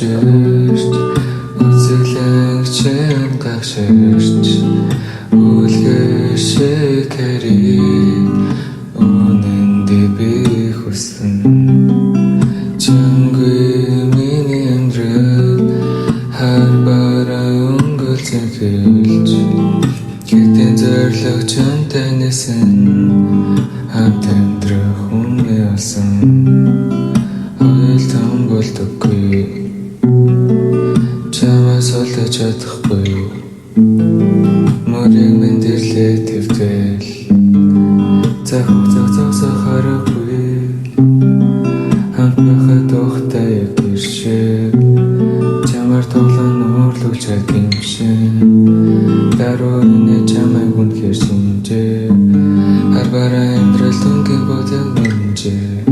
ширч үзэлэгчэн гагширч үлгэшиг хэрэг үнэнд би хүсэн чангүй миний амьдрал хар бараа өнгөрсөн хэлж гэтэн зорлог чантай нэсэн хамт амьдрах хүнээ олсон ойлтон болдоггүй чамаас олдож чадахгүй морийг мэдэрлээ твтэл цаг зогсох харахгүй хамт байхад тухтай гэршээ чамаар тоглон уурлуулж чадгиймшээ даруй нэ чамайг үнэхээр шинжээ хар бараа амьдрал түнгийн бодол мэнжээ